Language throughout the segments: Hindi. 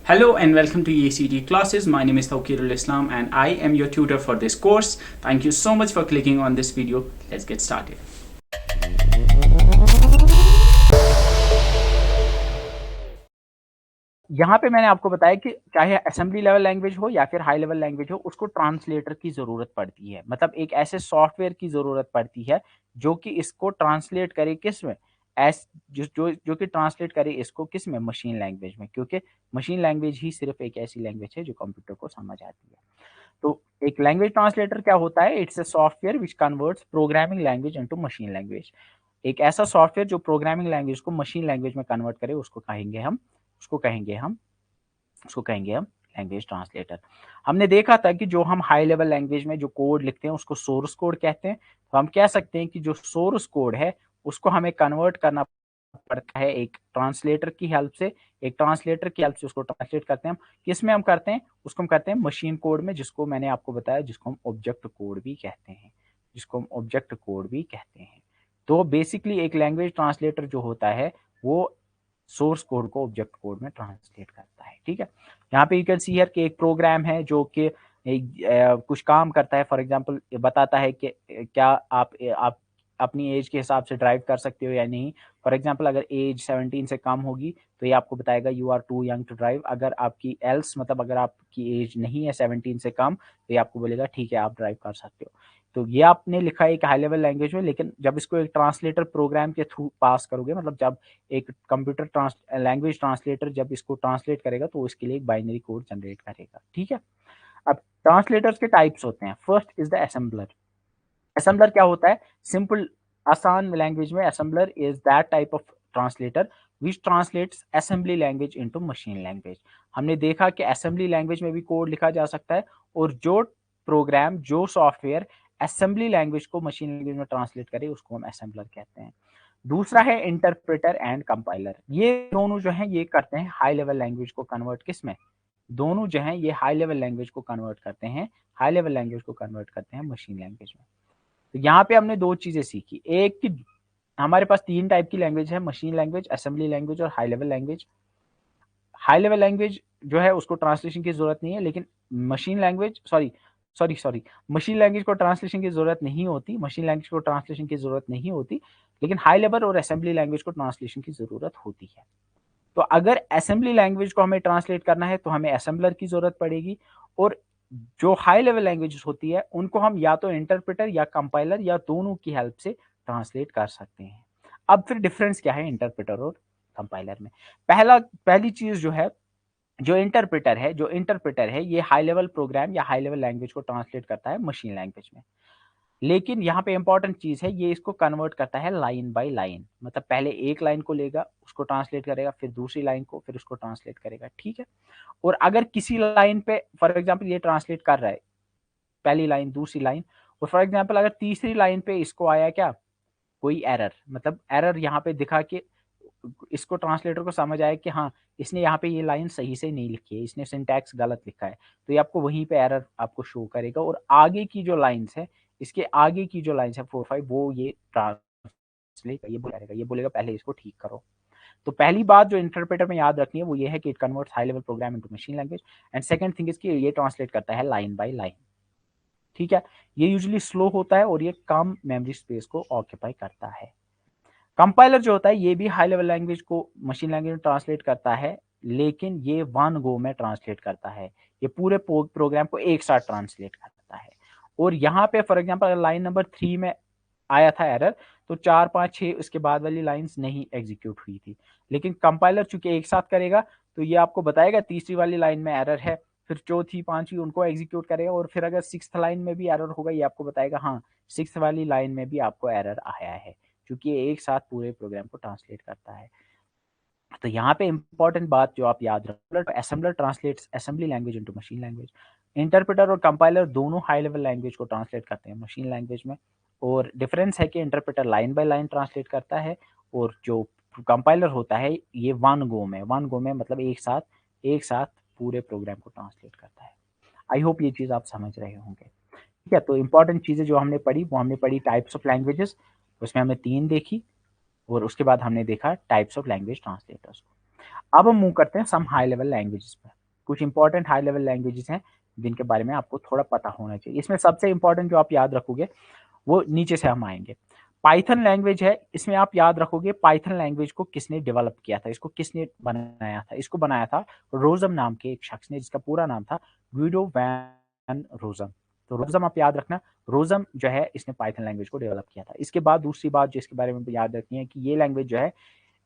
Hello and welcome to EACD classes. My name is Tawqirul Islam and I am your tutor for this course. Thank you so much for clicking on this video. Let's get started. यहाँ पे मैंने आपको बताया कि चाहे असेंबली लेवल लैंग्वेज हो या फिर हाई लेवल लैंग्वेज हो, उसको ट्रांसलेटर की ज़रूरत पड़ती है। मतलब एक ऐसे सॉफ्टवेयर की ज़रूरत पड़ती है जो कि इसको ट्रांसलेट करे किस में, जो कि ट्रांसलेट करे इसको किस में, मशीन लैंग्वेज में, क्योंकि मशीन लैंग्वेज ही सिर्फ एक ऐसी लैंग्वेज है जो कंप्यूटर को समझ आती है। तो एक लैंग्वेज ट्रांसलेटर क्या होता है? It's a software which converts programming language into machine language. एक ऐसा सॉफ्टवेयर जो प्रोग्रामिंग लैंग्वेज को मशीन लैंग्वेज में कन्वर्ट करे, उसको कहेंगे हम लैंग्वेज ट्रांसलेटर। हमने देखा था कि जो हम हाई लेवल लैंग्वेज में जो कोड लिखते हैं उसको सोर्स कोड कहते हैं। तो हम कह सकते हैं कि जो सोर्स कोड है उसको हमें कन्वर्ट करना पड़ता है एक ट्रांसलेटर की हेल्प से। एक ट्रांसलेटर की हेल्प से उसको ट्रांसलेट करते हैं हम। किस में हम करते हैं? उसको हम करते हैं मशीन कोड में, जिसको मैंने आपको बताया, जिसको हम ऑब्जेक्ट कोड भी कहते हैं, तो बेसिकली एक लैंग्वेज ट्रांसलेटर जो होता है वो सोर्स कोड को ऑब्जेक्ट कोड में ट्रांसलेट करता है। ठीक है, यहाँ पे यू कैन सी हियर कि एक प्रोग्राम है जो कि कुछ काम करता है। फॉर एग्जांपल बताता है कि क्या आप अपनी एज के हिसाब से ड्राइव कर सकते हो या नहीं। फॉर एग्जांपल अगर एज 17 से कम होगी तो ये आपको बताएगा you are too young to drive. अगर आपकी एल्स मतलब अगर आपकी एज नहीं है 17 से कम तो ये आपको बोलेगा ठीक है आप ड्राइव कर सकते हो। तो ये आपने लिखा है एक हाई लेवल लैंग्वेज में, लेकिन जब इसको एक ट्रांसलेटर प्रोग्राम के थ्रू पास करोगे, मतलब जब एक कंप्यूटर लैंग्वेज ट्रांसलेटर जब इसको ट्रांसलेट करेगा तो इसके लिए एक बाइनरी कोड जनरेट करेगा। ठीक है, अब ट्रांसलेटर्स के टाइप्स होते हैं। First is the assembler. Assembler क्या होता है? सिंपल आसान लैंग्वेज में assembler is that type of translator which translates assembly language into machine language. हमने देखा कि असेंबली लैंग्वेज में भी कोड लिखा जा सकता है, और जो सॉफ्टवेयर असेंबली लैंग्वेज को मशीन लैंग्वेज में ट्रांसलेट करे उसको हम असेंबलर कहते हैं। दूसरा है इंटरप्रेटर एंड कंपाइलर। ये दोनों जो हैं ये करते हैं हाई लेवल लैंग्वेज को कन्वर्ट किस में, दोनों जो हैं ये हाई लेवल लैंग्वेज को कन्वर्ट करते हैं, मशीन लैंग्वेज में। तो यहाँ पे हमने दो चीजें सीखी। एक कि हमारे पास तीन टाइप की लैंग्वेज है, मशीन लैंग्वेज, असेंबली लैंग्वेज और high level language. High level language जो है उसको ट्रांसलेशन की जरूरत नहीं है, लेकिन machine language sorry machine language को ट्रांसलेशन की जरूरत नहीं होती, लेकिन हाई लेवल और असेंबली लैंग्वेज को ट्रांसलेशन की जरूरत होती है। तो अगर असेंबली लैंग्वेज को हमें ट्रांसलेट करना है तो हमें असेंबलर की जरूरत पड़ेगी, और जो हाई लेवल लैंग्वेजेस होती है उनको हम या तो इंटरप्रेटर या कंपाइलर या दोनों की हेल्प से ट्रांसलेट कर सकते हैं। अब फिर डिफरेंस क्या है इंटरप्रेटर और कंपाइलर में? पहली चीज जो इंटरप्रेटर है ये हाई लेवल प्रोग्राम या हाई लेवल लैंग्वेज को ट्रांसलेट करता है मशीन लैंग्वेज में। लेकिन यहाँ पे इंपॉर्टेंट चीज है, ये इसको कन्वर्ट करता है लाइन बाय लाइन। मतलब पहले एक लाइन को लेगा, उसको ट्रांसलेट करेगा, फिर दूसरी लाइन को, फिर उसको ट्रांसलेट करेगा। ठीक है, और अगर किसी लाइन पे फॉर एग्जांपल ये ट्रांसलेट कर रहा है पहली लाइन, दूसरी लाइन, और फॉर एग्जांपल अगर तीसरी लाइन पे इसको आया क्या, कोई एरर, मतलब एरर यहाँ पे दिखा के इसको ट्रांसलेटर को समझ आया कि हाँ इसने यहाँ पे ये लाइन सही से नहीं लिखी है, इसने सिंटैक्स गलत लिखा है, तो ये आपको वहीं पे एरर आपको शो करेगा, और आगे की जो लाइंस है, इसके आगे की जो लाइंस है 4-5 वो ये ट्रांसलेट ये बोलेगा पहले इसको ठीक करो। तो पहली बात जो इंटरप्रेटर में याद रखनी है वो ये है कि it converts high level programme into machine language, and second thing is कि ये ट्रांसलेट करता है लाइन बाय लाइन। ठीक है, ये यूजुअली स्लो होता है और ये कम मेमोरी स्पेस को ऑक्यूपाई करता है। कंपाइलर जो होता है ये भी हाई लेवल लैंग्वेज को मशीन लैंग्वेज में ट्रांसलेट करता है, लेकिन ये वन गो में ट्रांसलेट करता है, ये पूरे प्रोग्राम को एक साथ ट्रांसलेट करता है। और यहाँ पे फॉर एग्जांपल लाइन नंबर 3 में आया था एरर, तो 4-5-6 उसके बाद वाली लाइंस नहीं एग्जीक्यूट हुई थी, लेकिन कंपाइलर चूंकि एक साथ करेगा तो ये आपको बताएगा तीसरी वाली लाइन में एरर है, फिर चौथी पांचवी उनको एग्जीक्यूट करेगा, और फिर अगर सिक्स्थ लाइन में भी एरर होगा ये आपको बताएगा हाँ सिक्स्थ वाली लाइन में भी आपको एरर आया है, क्योंकि ये एक साथ पूरे प्रोग्राम को ट्रांसलेट करता है। तो यहाँ पे इंपॉर्टेंट बात जो आप याद रखो, assembler translates assembly language into machine language. Interpreter और कंपाइलर दोनों हाई लेवल लैंग्वेज को ट्रांसलेट करते हैं मशीन लैंग्वेज में, और डिफरेंस है कि interpreter line by line translate करता है, और जो कंपाइलर होता है ये वन गो में मतलब एक साथ पूरे प्रोग्राम को ट्रांसलेट करता है। आई होप ये चीज़ आप समझ रहे होंगे। ठीक है, तो इंपॉर्टेंट चीज़ें जो हमने पढ़ी वो हमने पढ़ी टाइप्स ऑफ लैंग्वेजेस, उसमें हमने 3 देखी, और उसके बाद हमने देखा टाइप्स ऑफ लैंग्वेज ट्रांसलेटर्स को। अब हम मूव करते हैं सम हाई लेवल लैंग्वेजेस पर। कुछ इंपॉर्टेंट हाई लेवल लैंग्वेजेस हैं जिनके बारे में आपको थोड़ा पता होना चाहिए। इसमें सबसे इंपॉर्टेंट जो आप याद रखोगे वो नीचे से हम आएंगे। पाइथन लैंग्वेज है, इसमें आप याद रखोगे पाइथन लैंग्वेज को किसने डेवलप किया था, इसको किसने बनाया था। इसको बनाया था रोजम नाम के एक शख्स ने, जिसका पूरा नाम था ग्विडो वैन रोजम। तो रोजम आप याद रखना, रोजम जो है इसने पाइथन लैंग्वेज को डेवलप किया था। इसके बाद दूसरी बात जो इसके बारे में याद रखनी है कि ये लैंग्वेज जो है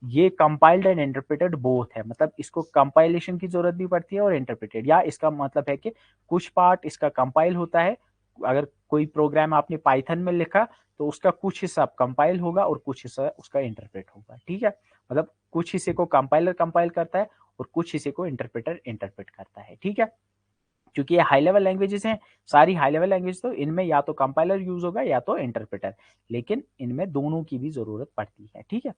ये कंपाइल्ड एंड इंटरप्रेटेड बोथ है, मतलब इसको कंपाइलेशन की जरूरत भी पड़ती है और इंटरप्रेटेड, या इसका मतलब है कि कुछ पार्ट इसका कंपाइल होता है। अगर कोई प्रोग्राम आपने पाइथन में लिखा तो उसका कुछ हिस्सा कंपाइल होगा और कुछ हिस्सा उसका इंटरप्रेट होगा, ठीक है। मतलब कुछ हिस्से को कंपाइलर कंपाइल करता है और कुछ हिस्से को इंटरप्रेटर इंटरप्रेट करता है, ठीक है। क्योंकि ये हाई लेवल लैंग्वेजेस हैं, सारी हाई लेवल लैंग्वेज, तो इनमें या तो कंपाइलर यूज होगा या तो इंटरप्रेटर, लेकिन इनमें दोनों की भी जरूरत पड़ती है, ठीक है।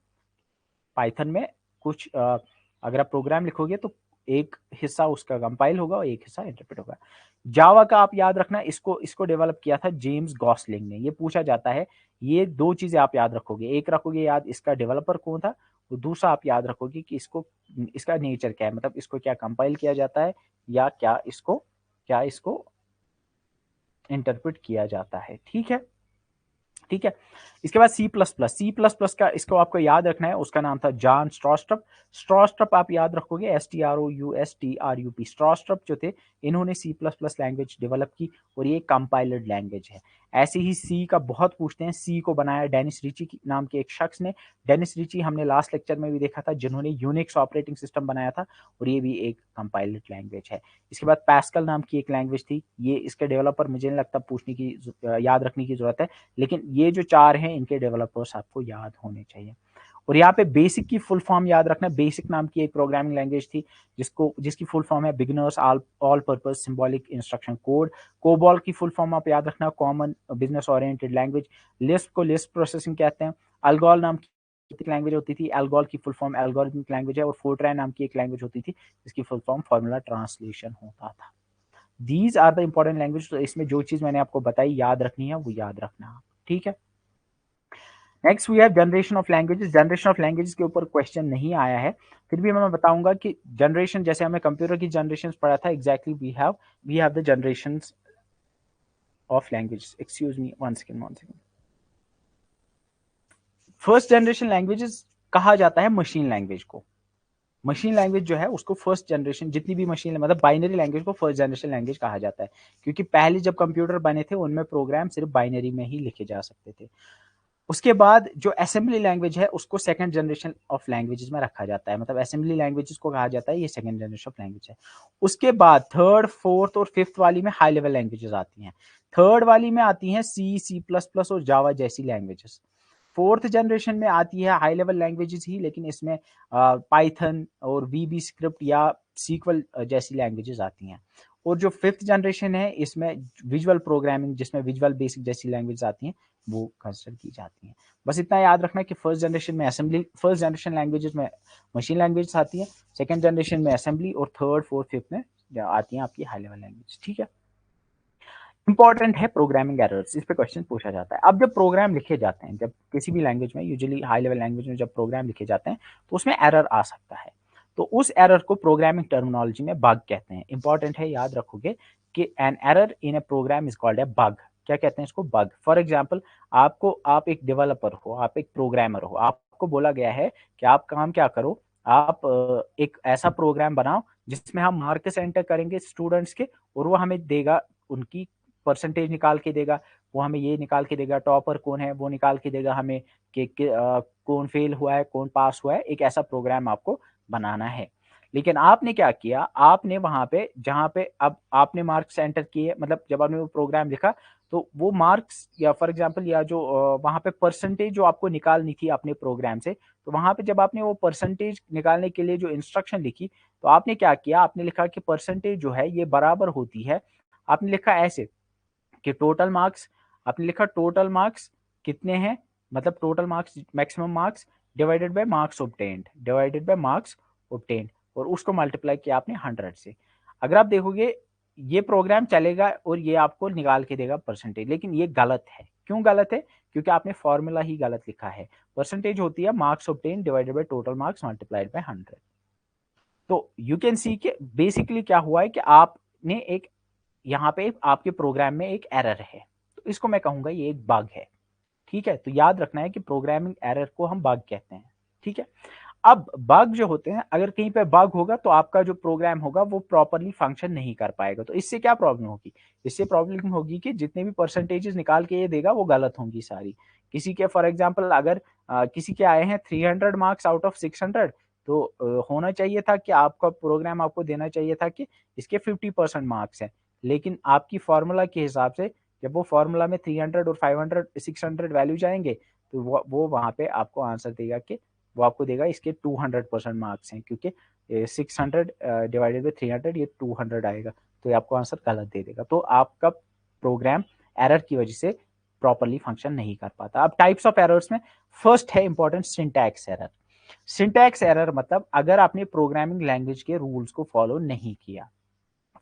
पाइथन में कुछ अगर आप प्रोग्राम लिखोगे तो एक हिस्सा उसका कंपाइल होगा और एक हिस्सा इंटरप्रेट होगा। जावा का आप याद रखना, इसको इसको डेवलप किया था जेम्स गॉसलिंग ने। ये पूछा जाता है, ये दो चीजें आप याद रखोगे, एक रखोगे याद इसका डेवलपर कौन था, और दूसरा आप याद रखोगे कि इसको इसका नेचर क्या है, मतलब इसको क्या कंपाइल किया जाता है या क्या इसको इंटरप्रेट किया जाता है, ठीक है। ठीक है। इसके बाद सी प्लस प्लस का इसको आपको याद रखना है, उसका नाम था जॉन स्ट्रॉस्ट्रप। स्ट्रॉस्ट्रप आप याद रखोगे STROUSTRUP। स्ट्रॉस्ट्रप जो थे इन्होंने C plus plus language develop की और ये कंपाइलड लैंग्वेज है। ऐसे ही सी का बहुत पूछते हैं, सी को बनाया डेनिस रिची नाम के एक शख्स ने। डेनिस रिची हमने लास्ट लेक्चर में भी देखा था, जिन्होंने यूनिक्स ऑपरेटिंग सिस्टम बनाया था, और ये भी एक कंपाइलड लैंग्वेज है। इसके बाद पैस्कल नाम की एक लैंग्वेज थी, ये इसके डेवलपर मुझे नहीं लगता पूछने की याद रखने की जरूरत है, लेकिन ये जो चार हैं इनके डेवलपर्स आपको याद होने चाहिए। और यहाँ पे बेसिक की फुल फॉर्म याद रखना, बेसिक नाम की एक प्रोग्रामिंग लैंग्वेज थी जिसकी फुल फॉर्म है beginners all purpose symbolic instruction code. COBOL की फुल फॉर्म आप याद रखना, common business oriented language. Lisp को लिस्प प्रोसेसिंग कहते हैं। अल्गोल नाम की लैंग्वेज होती थी, एल्गोल की फुल फॉर्म एल्गोरिथमिक लैंग्वेज है। और फोर्ट्रान नाम की एक लैंग्वेज होती थी जिसकी फुल फॉर्म फॉर्मूला ट्रांसलेशन होता था। These are the important language. तो इसमें जो चीज मैंने आपको बताई याद रखनी है वो याद रखना, ठीक है। Next we have generation of languages. Generation of languages के ऊपर क्वेश्चन नहीं आया है, फिर भी मैं बताऊंगा कि जनरेशन, जैसे हमने कंप्यूटर की जनरेशन पढ़ा था, exactly we have the generation of languages. Excuse me one second. First generation languages कहा जाता है मशीन लैंग्वेज को। मशीन लैंग्वेज जो है उसको फर्स्ट जनरेशन, जितनी भी मशीन मतलब बाइनरी लैंग्वेज को फर्स्ट जनरेशन लैंग्वेज कहा जाता है, क्योंकि पहले जब कंप्यूटर बने थे उनमें प्रोग्राम सिर्फ बाइनरी में ही लिखे जा सकते थे। उसके बाद जो असेंबली लैंग्वेज है उसको सेकंड जनरेशन ऑफ लैंग्वेजेस में रखा जाता है, मतलब असेंबली लैंग्वेजेस को कहा जाता है ये सेकंड जनरेशन ऑफ लैंग्वेज है। उसके बाद थर्ड, फोर्थ और फिफ्थ वाली में हाई लेवल लैंग्वेजेस आती हैं। थर्ड वाली में आती हैं C++ और जावा जैसी लैंग्वेजेस। फोर्थ जनरेशन में आती है हाई लेवल लैंग्वेजेस ही, लेकिन इसमें पाइथन और VB स्क्रिप्ट या सीक्वल जैसी लैंग्वेजेस आती हैं। और जो फिफ्थ जनरेशन है इसमें विजुअल प्रोग्रामिंग, जिसमें विजुअल बेसिक जैसी लैंग्वेज आती हैं, वो कंसिडर की जाती हैं। बस इतना याद रखना कि फर्स्ट जनरेशन में असेंबली, फर्स्ट जनरेशन लैंग्वेजेस में मशीन लैंग्वेज आती है, सेकंड जनरेशन में असेंबली, और थर्ड फोर्थ फिफ्थ में आती हैं आपकी हाई लेवल लैंग्वेज, ठीक है। इंपॉर्टेंट है प्रोग्रामिंग एरर्स, इस पे क्वेश्चन पूछा जाता है। अब जब प्रोग्राम लिखे जाते हैं, जब किसी भी लैंग्वेज में, यूजुअली हाई लेवल लैंग्वेज में जब प्रोग्राम लिखे जाते हैं तो उसमें एरर आ सकता है। तो उस एरर को प्रोग्रामिंग टर्मिनोलॉजी में बग कहते हैं। इंपॉर्टेंट है, याद रखोगे कि an error in a program is called a bug. क्या कहते हैं इसको? बग। फॉर एग्जाम्पल, आप एक डेवलपर हो, आप एक प्रोग्रामर हो, आपको बोला गया है कि आप काम क्या करो, आप एक ऐसा प्रोग्राम बनाओ जिसमें हम मार्क्स एंटर करेंगे स्टूडेंट्स के, और वो हमें देगा, उनकी परसेंटेज निकाल के देगा, वो हमें ये निकाल के देगा, टॉपर कौन है वो निकाल के देगा हमें, कि कौन फेल हुआ है कौन पास हुआ है। एक ऐसा प्रोग्राम आपको बनाना है। लेकिन आपने क्या किया, आपने वहां पे जहां पे अब आपने मार्क्स एंटर किए, मतलब जब आपने वो प्रोग्राम लिखा तो वो मार्क्स, या फॉर एग्जांपल या जो वहां पे परसेंटेज जो आपको निकालनी थी अपने प्रोग्राम से, तो वहां पे जब आपने वो परसेंटेज निकालने के लिए जो इंस्ट्रक्शन लिखी, तो आपने क्या किया, आपने लिखा कि परसेंटेज जो है ये बराबर होती है, आपने लिखा ऐसे कि टोटल मार्क्स, आपने लिखा टोटल मार्क्स कितने हैं, मतलब total marks, maximum marks divided by marks obtained, divided by marks obtained, और उसको मल्टीप्लाई किया आपने 100 से। अगर आप देखोगे ये प्रोग्राम चलेगा और ये आपको निकाल के देगा परसेंटेज, लेकिन ये गलत है। क्यों गलत है? क्योंकि आपने फॉर्मूला ही गलत लिखा है। परसेंटेज होती है marks obtained divided by total marks multiplied by 100। तो यू कैन सी कि बेसिकली क्या हुआ है कि आपने एक यहाँ पे आपके प्रोग्राम में एक एरर है, तो इसको मैं कहूंगा ये एक बग है। ठीक है, तो याद रखना है कि प्रोग्रामिंग एरर को हम बग कहते हैं। ठीक है, अब बग जो होते हैं, अगर कहीं पे बग होगा तो आपका जो प्रोग्राम होगा वो प्रॉपरली फंक्शन नहीं कर पाएगा। तो इससे क्या प्रॉब्लम होगी? इससे प्रॉब्लम होगी कि जितने भी परसेंटेजेस निकाल के ये देगा वो गलत होंगी सारी। किसी के फॉर एग्जांपल अगर किसी के आए हैं 300 मार्क्स आउट ऑफ 600, तो होना चाहिए था कि आपका प्रोग्राम आपको देना चाहिए था कि इसके 50% मार्क्स हैं, लेकिन आपकी फॉर्मूला के हिसाब से जब वो फॉर्मूला में 300 और 500 600 वैल्यू जाएंगे, तो वो वहां पे आपको आंसर देगा कि वो आपको देगा इसके 200% मार्क्स हैं, क्योंकि 600 डिवाइडेड बाई 300 ये 200 आएगा, तो ये आपको आंसर गलत दे देगा। तो आपका प्रोग्राम एरर की वजह से प्रॉपरली फंक्शन नहीं कर पाता। अब टाइप्स ऑफ एरर्स में फर्स्ट है important syntax error. Syntax error मतलब अगर आपने प्रोग्रामिंग लैंग्वेज के रूल्स को फॉलो नहीं किया।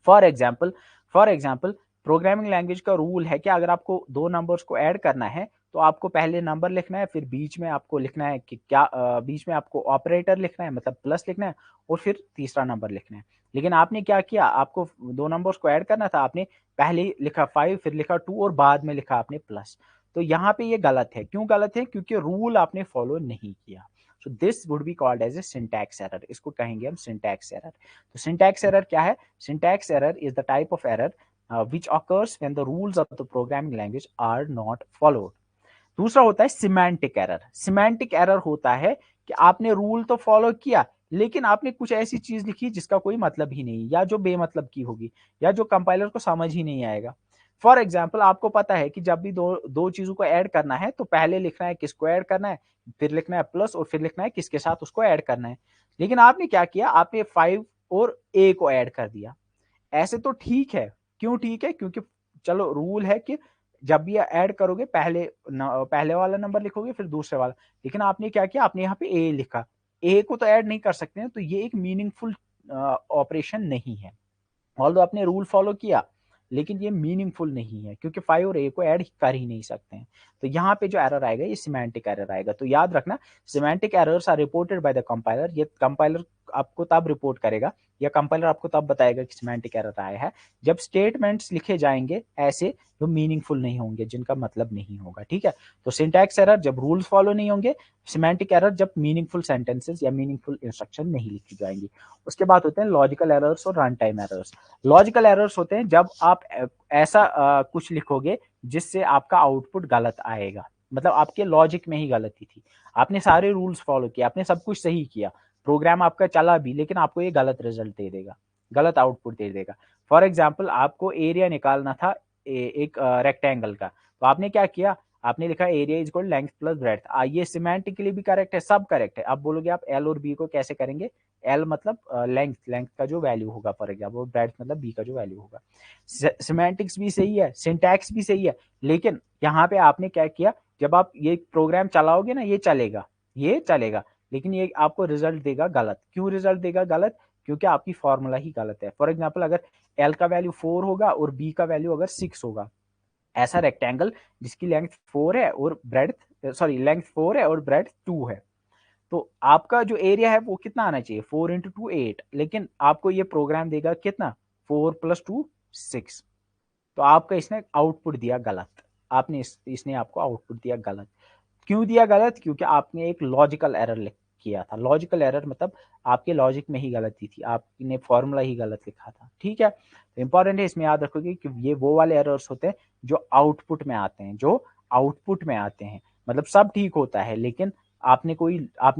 फॉर एग्जाम्पल प्रोग्रामिंग लैंग्वेज का रूल है कि अगर आपको दो नंबर्स को ऐड करना है तो आपको पहले नंबर लिखना है, फिर बीच में आपको लिखना है कि क्या बीच में आपको ऑपरेटर लिखना है, मतलब प्लस लिखना है, और फिर तीसरा नंबर लिखना है। लेकिन आपने क्या किया, आपको दो नंबर्स को ऐड करना था, आपने पहले लिखा 5, फिर लिखा 2 और बाद में लिखा आपने प्लस। तो यहाँ पे ये गलत है। क्यों गलत है? क्योंकि रूल आपने फॉलो नहीं किया। So this would be called as a syntax error. इसको कहेंगे हम सिंटैक्स एरर। तो सिंटैक्स एरर क्या है? Syntax error is the type of error which occurs when the rules of the programming language are not followed. दूसरा होता है सिमेंटिक एरर। सिमेंटिक एरर होता है कि आपने रूल तो फॉलो किया, लेकिन आपने कुछ ऐसी चीज लिखी जिसका कोई मतलब ही नहीं, या जो बेमतलब की होगी, या जो कंपाइलर को समझ ही नहीं आएगा। फॉर एग्जाम्पल, आपको पता है कि जब भी दो दो चीजों को ऐड करना है तो पहले लिखना है किसको ऐड करना है, फिर लिखना है प्लस, और फिर लिखना है किसके साथ उसको ऐड करना है। लेकिन आपने क्या किया, आपने 5 और ए को ऐड कर दिया। ऐसे तो ठीक है। क्यों ठीक है? क्योंकि चलो रूल है कि जब भी ऐड करोगे पहले वाला नंबर लिखोगे फिर दूसरे वाला। लेकिन आपने क्या किया, आपने यहाँ पे ए लिखा। ए को तो ऐड नहीं कर सकते हैं, तो ये एक मीनिंगफुल ऑपरेशन नहीं है। ऑल्दो आपने रूल फॉलो किया, लेकिन ये मीनिंगफुल नहीं है, क्योंकि 5 और ए को ऐड कर ही नहीं सकते हैं। तो यहाँ पे जो एरर आएगा ये सिमेंटिक एरर आएगा। तो याद रखना, semantic errors are reported by the compiler. ये कंपाइलर आपको तब रिपोर्ट करेगा, या कंपाइलर आपको तब बताएगा कि सिमेंटिक एरर आया है, जब स्टेटमेंट्स लिखे जाएंगे ऐसे जो मीनिंगफुल नहीं होंगे, जिनका मतलब नहीं होगा। ठीक है, तो सिंटैक्स एरर जब रूल्स फॉलो नहीं होंगे, सिमेंटिक एरर जब मीनिंगफुल सेंटेंसेस या मीनिंगफुल इंस्ट्रक्शन नहीं लिखी जाएंगी। उसके बाद होते हैं लॉजिकल एरर्स और run time errors. Logical errors होते हैं जब आप ऐसा कुछ लिखोगे जिससे आपका आउटपुट गलत आएगा, मतलब आपके लॉजिक में ही गलती थी। आपने सारे रूल्स फॉलो किया, आपने सब कुछ सही किया, प्रोग्राम आपका चला भी, लेकिन आपको ये गलत रिजल्ट दे देगा, गलत आउटपुट दे देगा। फॉर एग्जाम्पल, आपको एरिया निकालना था एक रेक्टेंगल का, तो आपने क्या किया, आपने लिखा area is equal length plus breadth. ये सिमेंटिकली भी करेक्ट है, सब करेक्ट है। अब बोलोगे आप एल और बी को कैसे करेंगे? एल मतलब लेंथ का जो वैल्यू होगा, फॉर एग्जाम्पल ब्रेड्थ मतलब बी का जो वैल्यू होगा। सिमेंटिक्स भी सही है, सिंटैक्स भी सही है, लेकिन यहाँ पे आपने क्या किया, जब आप ये प्रोग्राम चलाओगे ना, ये चलेगा, लेकिन ये आपको रिजल्ट देगा गलत। क्यों रिजल्ट देगा गलत? क्योंकि आपकी फॉर्मूला ही गलत है। फॉर एग्जाम्पल, अगर एल का वैल्यू 4 होगा और बी का वैल्यू अगर 6 होगा, ऐसा रेक्टेंगल जिसकी लेंथ 4 है और लेंथ 4 है और ब्रेड्थ 2 है, तो आपका जो एरिया है वो कितना आना चाहिए? 4 इंटू 2 8, लेकिन आपको ये प्रोग्राम देगा कितना? 4 प्लस 2 6। तो आपका इसने आउटपुट दिया गलत। इसने आपको आउटपुट दिया गलत। क्यों दिया गलत? क्योंकि आपने एक लॉजिकल एरर किया था। लॉजिकल एरर मतलब आपके लॉजिक में ही गलती थी, आपने फॉर्मूला ही गलत लिखा था। ठीक है, तो इंपॉर्टेंट है, इसमें याद रखोगे कि ये वो वाले एरर्स होते हैं जो आउटपुट में आते हैं, मतलब सब ठीक होता है, लेकिन आपने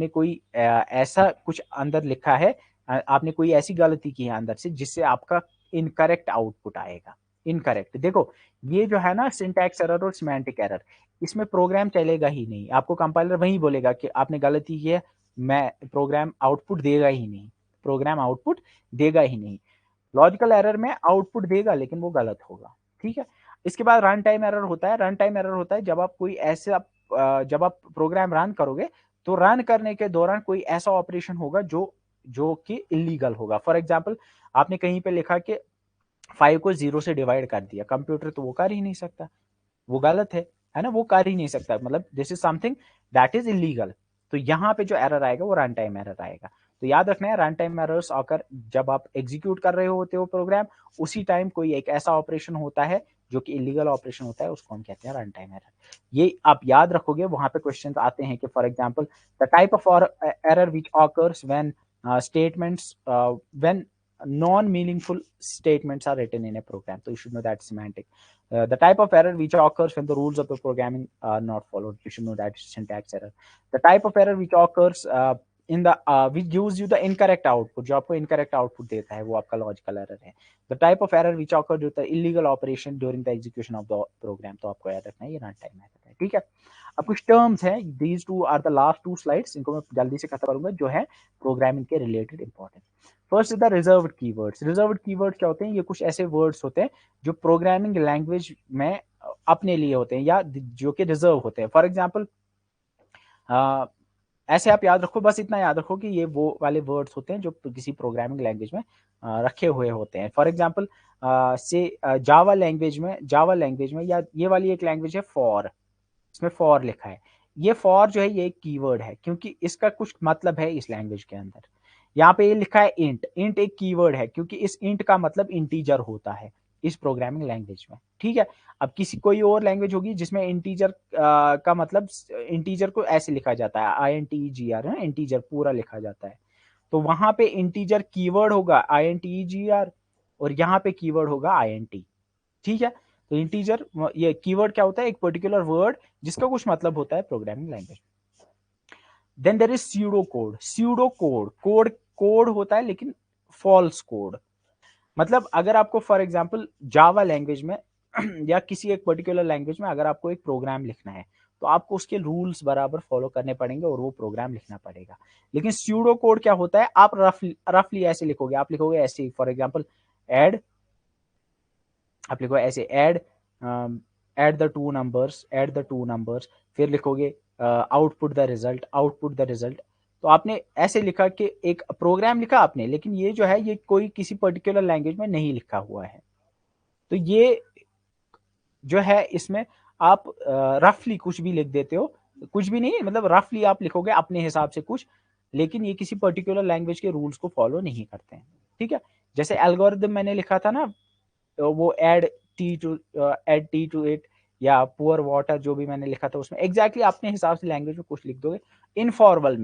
कोई ऐसा कुछ अंदर लिखा है, आपने कोई ऐसी गलती की है अंदर से जिससे आपका इनकरेक्ट आउटपुट आएगा। इनकरेक्ट, देखो ये जो है ना सिंटैक्स एरर और सिमेंटिक एरर, इसमें प्रोग्राम चलेगा ही नहीं। आपको कंपाइलर वही बोलेगा कि आपने गलती की है, प्रोग्राम आउटपुट देगा ही नहीं। लॉजिकल एरर में आउटपुट देगा, लेकिन वो गलत होगा। ठीक है, इसके बाद रन टाइम एरर होता है। रन टाइम एरर होता है जब आप कोई ऐसे जब आप प्रोग्राम रन करोगे, तो रन करने के दौरान कोई ऐसा ऑपरेशन होगा जो कि इलीगल होगा। फॉर एग्जाम्पल, आपने कहीं पे लिखा कि 5 को 0 से डिवाइड कर दिया, कंप्यूटर तो वो कर ही नहीं सकता, वो गलत है ना, वो कर ही नहीं सकता, मतलब this is something that is illegal. तो यहाँ पे जो एरर आएगा वो रन टाइम एरर आएगा। तो याद रखना है रन टाइम एरर्स आकर जब आप एग्जीक्यूट कर रहे होते हो प्रोग्राम, उसी टाइम कोई एक ऐसा ऑपरेशन होता है जो कि इलीगल ऑपरेशन होता है, उसको हम कहते हैं रन टाइम एरर। ये आप याद रखोगे, वहां पे क्वेश्चन आते हैं कि for example the type of error which occurs when statements when non-meaningful statements are written in a program. So you should know that semantic. The type of error which occurs when the rules of the programming are not followed. You should know that syntax error. The type of error which occurs in the which gives you the incorrect output. जो आपको incorrect output देता है वो आपका logical error है. The type of error which occurs with the illegal operation during the execution of the program. तो आपको याद रखना है ये runtime error है. ठीक है. अब कुछ टर्म्स हैं, these two are the last two slides, इनको मैं जल्दी से खत्म करूंगा, जो है प्रोग्रामिंग के related important. First is the reserved keywords. Reserved keyword क्या होते हैं? ये कुछ ऐसे वर्ड्स होते हैं जो प्रोग्रामिंग लैंग्वेज में अपने लिए होते हैं या जो कि रिजर्व होते हैं। फॉर एग्जाम्पल ऐसे आप याद रखो, बस इतना याद रखो कि ये वो वाले वर्ड्स होते हैं जो किसी प्रोग्रामिंग लैंग्वेज में रखे हुए होते हैं। फॉर एग्जाम्पल से जावा लैंग्वेज में या ये वाली एक लैंग्वेज है फॉर, इसमें फॉर लिखा है। ये फॉर जो है ये एक कीवर्ड है क्योंकि इसका कुछ मतलब है इस लैंग्वेज के अंदर। यहाँ पे ये लिखा है इंट, इंट एक कीवर्ड है क्योंकि इस इंट का मतलब इंटीजर होता है इस प्रोग्रामिंग लैंग्वेज में। ठीक है। अब किसी कोई और लैंग्वेज होगी जिसमें इंटीजर का मतलब इंटीजर को ऐसे लिखा जाता है, INTEGR है, इंटीजर पूरा लिखा जाता है। तो वहां पे इंटीजर कीवर्ड होगा INTEGR और यहाँ पे कीवर्ड होगा INT। ठीक है। तो इंटीजर, ये कीवर्ड क्या होता है? एक पर्टिकुलर वर्ड जिसका कुछ मतलब होता है programming language. Then there is pseudo code. Pseudo code code होता है लेकिन फॉल्स कोड। मतलब अगर आपको फॉर एग्जांपल जावा लैंग्वेज में या किसी एक पर्टिकुलर लैंग्वेज में अगर आपको एक प्रोग्राम लिखना है तो आपको उसके रूल्स बराबर फॉलो करने पड़ेंगे और वो प्रोग्राम लिखना पड़ेगा। लेकिन स्यूडो कोड क्या होता है? आप रफली ऐसे लिखोगे, आप लिखोगे ऐसे, फॉर एग्जांपल ऐड, आप लिखो ऐसे ऐड द टू नंबर्स, फिर लिखोगे आउटपुट द रिजल्ट। तो आपने ऐसे लिखा कि एक प्रोग्राम लिखा आपने, लेकिन ये जो है ये कोई किसी पर्टिकुलर लैंग्वेज में नहीं लिखा हुआ है। तो ये जो है इसमें आप रफली कुछ भी लिख देते हो, कुछ भी नहीं, मतलब रफली आप लिखोगे अपने हिसाब से कुछ, लेकिन ये किसी पर्टिकुलर लैंग्वेज के रूल्स को फॉलो नहीं करते हैं। ठीक है। जैसे एल्गोरिदम मैंने लिखा था ना, वो ऐड टी टू इट या पुअर वाटर, जो भी मैंने लिखा था उसमें एग्जैक्टली अपने हिसाब से लैंग्वेज में कुछ लिख दोगे। इनफॉर्मल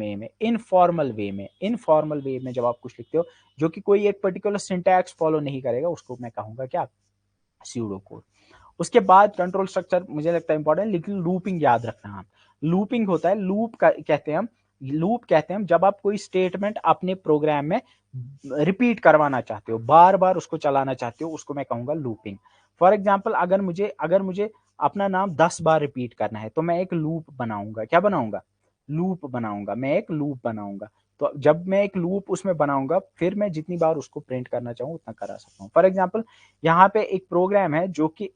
वे में जब आप कुछ लिखते हो जो कि कोई एक पर्टिकुलर सिंटैक्स फॉलो नहीं करेगा, उसको मैं कहूंगा क्या? Pseudo code. उसके बाद कंट्रोल स्ट्रक्चर मुझे लगता है इंपॉर्टेंट, लेकिन लूपिंग याद रखना। आप लूपिंग होता है, लूप कहते हैं जब आप कोई स्टेटमेंट अपने प्रोग्राम में रिपीट करवाना चाहते हो, बार बार उसको चलाना चाहते हो, उसको मैं कहूंगा लूपिंग। फॉर एग्जाम्पल अगर मुझे अपना नाम 10 बार रिपीट करना है तो मैं एक लूप बनाऊंगा। क्या बनाऊंगा? मैं एक लूप बनाऊंगा। तो जब मैं एक लूप उसमें बनाऊंगा फिर मैं जितनी बार उसको प्रिंट करना चाहूँ उतना करा सकता हूँ। फॉर एग्जाम्पल यहाँ पे एक प्रोग्राम है जो कि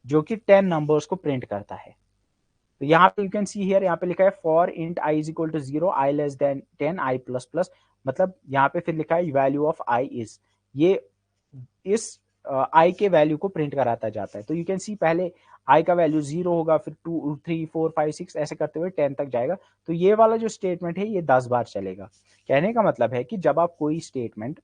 10 नंबर्स को प्रिंट करता है। तो यहाँ पे यू कैन सी हियर, यहाँ पे लिखा है for int i is equal to 0, i less than 10, i plus plus, मतलब यहाँ पे फिर लिखा है वैल्यू ऑफ i इज, ये इस i के वैल्यू को प्रिंट कराता जाता है। तो यू कैन सी पहले i का वैल्यू 0 होगा, फिर 2 3 4 5 6 ऐसे करते हुए 10 तक जाएगा। तो ये वाला जो स्टेटमेंट है ये 10 बार चलेगा। कहने का मतलब है कि जब आप कोई स्टेटमेंट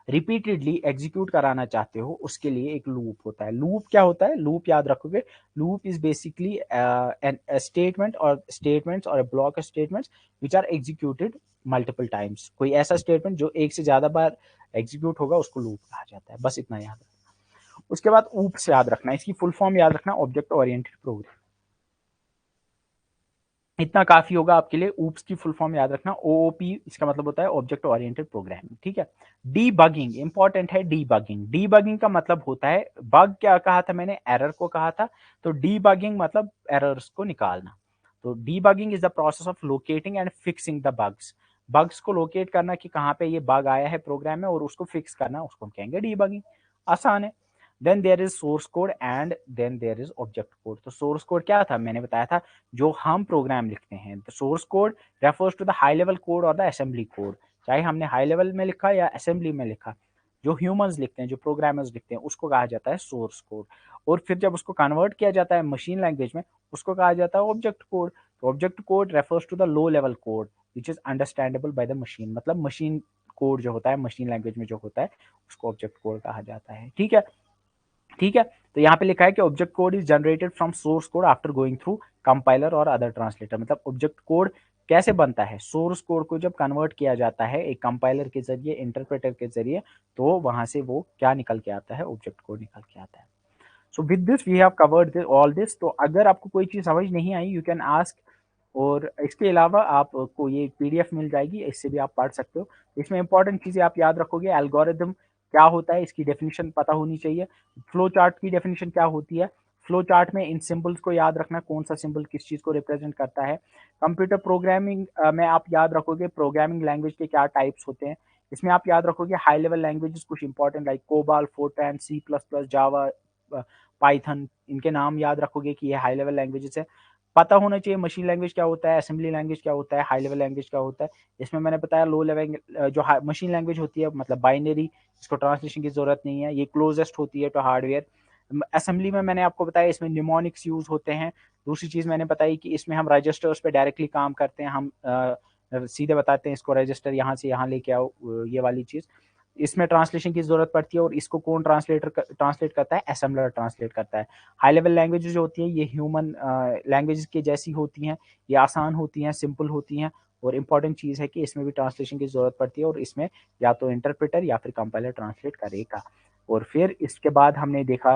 रिपीटेडली एग्जीक्यूट कराना चाहते हो उसके लिए एक लूप होता है। लूप क्या होता है? लूप याद रखोगे, loop is basically an statement और स्टेटमेंट्स और block statements which are executed multiple times. कोई ऐसा स्टेटमेंट जो एक से ज्यादा बार एग्जीक्यूट होगा उसको लूप कहा जाता है। बस इतना याद रखना। उसके बाद ऊप्स याद रखना, इसकी फुल फॉर्म याद रखना, ऑब्जेक्ट ओरिएंटेड प्रोग्राम। इतना काफी होगा आपके लिए। ऊप्स की फुल फॉर्म याद रखना, OOP, इसका मतलब होता है ऑब्जेक्ट ओरिएंटेड प्रोग्रामिंग। ठीक है। डीबगिंग इंपॉर्टेंट है। डीबगिंग का मतलब होता है, बग क्या कहा था मैंने? एरर को कहा था। तो डीबगिंग मतलब एरर्स को निकालना। तो debugging is the process of locating and fixing the bugs को लोकेट करना कि कहाँ पे ये बग आया है प्रोग्राम में और उसको फिक्स करना, उसको हम कहेंगे डीबगिंग। आसान है। Then there is source code and then there is object code. तो सोर्स कोड क्या था? मैंने बताया था जो हम प्रोग्राम लिखते हैं। The source code refers to the high level code और द असेंबली कोड, चाहे हमने हाई लेवल में लिखा या असेंबली में लिखा। जो ह्यूमंस लिखते हैं, जो प्रोग्रामर्स लिखते हैं, उसको कहा जाता है सोर्स कोड। और फिर जब उसको कन्वर्ट किया जाता है मशीन लैंग्वेज में, उसको कहा जाता है ऑब्जेक्ट कोड। तो object code refers to the low level code which is understandable by the machine, मतलब मशीन कोड जो होता है मशीन लैंग्वेज में जो होता है उसको ऑब्जेक्ट कोड कहा जाता है। ठीक है, ठीक है। तो यहाँ पे लिखा है कि object code is generated from source code after going through compiler और अदर ट्रांसलेटर, मतलब ऑब्जेक्ट कोड कैसे बनता है, सोर्स कोड को जब कन्वर्ट किया जाता है एक कंपाइलर के जरिए, इंटरप्रेटर के जरिए, तो वहां से वो क्या निकल के आता है, ऑब्जेक्ट कोड निकल के आता है। So with this we have covered all this. तो अगर आपको कोई चीज समझ नहीं आई यू कैन आस्क, और इसके अलावा आपको ये पीडीएफ मिल जाएगी, इससे भी आप पढ़ सकते हो। इसमें इंपॉर्टेंट चीजें आप याद रखोगे, एल्गोरिदम क्या होता है इसकी डेफिनेशन पता होनी चाहिए, फ्लो चार्ट की डेफिनेशन क्या होती है, फ्लो चार्ट में इन सिंबल्स को याद रखना, कौन सा सिंबल किस चीज को रिप्रेजेंट करता है। कंप्यूटर प्रोग्रामिंग में आप याद रखोगे प्रोग्रामिंग लैंग्वेज के क्या टाइप्स होते हैं, इसमें आप याद रखोगे हाई लेवल लैंग्वेजेस कुछ important like COBOL, Fortran, C plus plus, Java, Python, इनके नाम याद रखोगे कि ये हाई लेवल लैंग्वेजेस है। पता होना चाहिए मशीन लैंग्वेज क्या होता है, असेंबली लैंग्वेज क्या होता है, हाई लेवल लैंग्वेज क्या होता है। इसमें मैंने बताया लो लेवल जो मशीन लैंग्वेज होती है मतलब बाइनरी, इसको ट्रांसलेशन की जरूरत नहीं है, ये क्लोजेस्ट होती है टू हार्डवेयर। असेंबली में मैंने आपको बताया इसमें निमोनिक्स यूज होते हैं। दूसरी चीज मैंने बताई कि इसमें हम रजिस्टर्स पे डायरेक्टली काम करते हैं, हम सीधे बताते हैं इसको रजिस्टर यहाँ से यहाँ लेके आओ, ये वाली चीज। इसमें ट्रांसलेशन की जरूरत पड़ती है और इसको कौन ट्रांसलेट करता है, असेंबलर ट्रांसलेट करता है। हाई लेवल लैंग्वेजेस जो होती हैं ये ह्यूमन लैंग्वेजेस के जैसी होती हैं, ये आसान होती हैं, सिंपल होती हैं, और इम्पॉर्टेंट चीज़ है कि इसमें भी ट्रांसलेशन की जरूरत पड़ती है और इसमें या तो इंटरप्रेटर या फिर कंपाइलर ट्रांसलेट करेगा। और फिर इसके बाद हमने देखा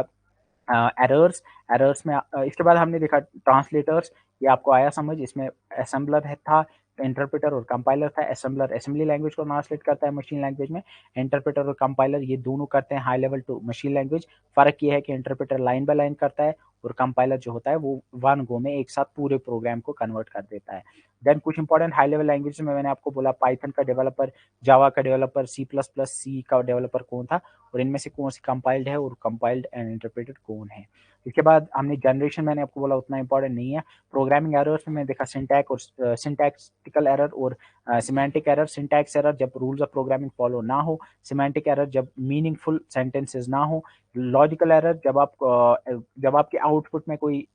एरर्स, एरर्स में इसके बाद हमने देखा ट्रांसलेटर्स, ये आपको आया समझ। इसमें असेंबलर है था, इंटरप्रेटर और कंपाइलर था। असेंबलर असेंबली लैंग्वेज को ट्रांसलेट करता है मशीन लैंग्वेज में, इंटरप्रेटर और कंपाइलर ये दोनों करते हैं high level to machine language. फर्क ये है कि इंटरप्रेटर लाइन बाय लाइन करता है और कंपाइलर जो होता है वो वन गो में एक साथ पूरे प्रोग्राम को कन्वर्ट कर देता है। देन कुछ इंपॉर्टेंट हाई लेवल लैंग्वेज में मैंने आपको बोला पाइथन का डेवलपर, जावा का डेवलपर, सी प्लस प्लस, सी का डेवलपर कौन था और इनमें से कौन सी कंपाइल्ड है और कंपाइल्ड एंड इंटरप्रेटेड कौन है। इसके बाद हमने जनरेशन, मैंने आपको बोला उतना इंपॉर्टेंट नहीं है। प्रोग्रामिंग एरर्स में मैंने देखा सिंटैक्स और सिंटैक्टिकल एरर और सिमेंटिक एरर। सिंटैक्स एरर जब रूल्स ऑफ प्रोग्रामिंग फॉलो ना हो, सिमेंटिक एरर जब मीनिंगफुल सेंटेंसेस ना हो, लॉजिकल एरर जब आपके आउटपुट में कोई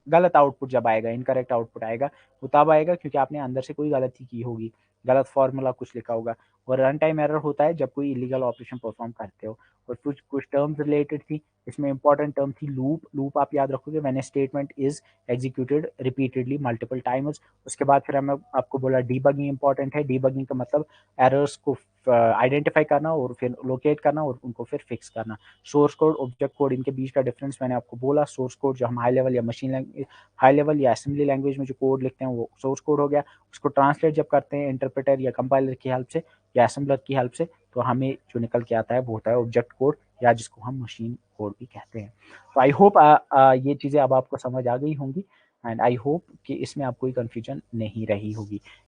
गलत आउटपुट जब आएगा, इनकरेक्ट आउटपुट आएगा, वो तब आएगा क्योंकि आपने अंदर से कोई गलती की होगी, गलत फॉर्मूला कुछ लिखा होगा। और रन टाइम एरर होता है जब कोई इलीगल ऑपरेशन परफॉर्म करते हो। और कुछ कुछ टर्म्स रिलेटेड थी, इसमें इंपॉर्टेंट टर्म थी लूप। लूप आप याद रखोगे, मैंने statement is executed repeatedly multiple times. उसके बाद फिर हमें आपको बोला डीबगिंग इंपॉर्टेंट है। डीबगिंग का मतलब एरर्स को आइडेंटिफाई करना और फिर लोकेट करना और उनको फिर फिक्स करना। सोर्स कोड, ऑब्जेक्ट कोड, इनके बीच का डिफरेंस मैंने आपको बोला। सोर्स कोड जो हम हाई लेवल या मशीन लैंग्वेज, हाई लेवल या असेंबली लैंग्वेज में जो कोड लिखते हैं वो सोर्स कोड हो गया। उसको ट्रांसलेट जब करते हैं इंटरप्रेटर या कंपाइलर की हेल्प से या असेंबलर की हेल्प से, तो हमें जो निकल के आता है वो होता है ऑब्जेक्ट कोड, या जिसको हम मशीन कोड भी कहते हैं। तो आई होप ये चीज़ें अब आपको समझ आ गई होंगी एंड आई होप कि इसमें आप कोई कन्फ्यूजन नहीं रही होगी।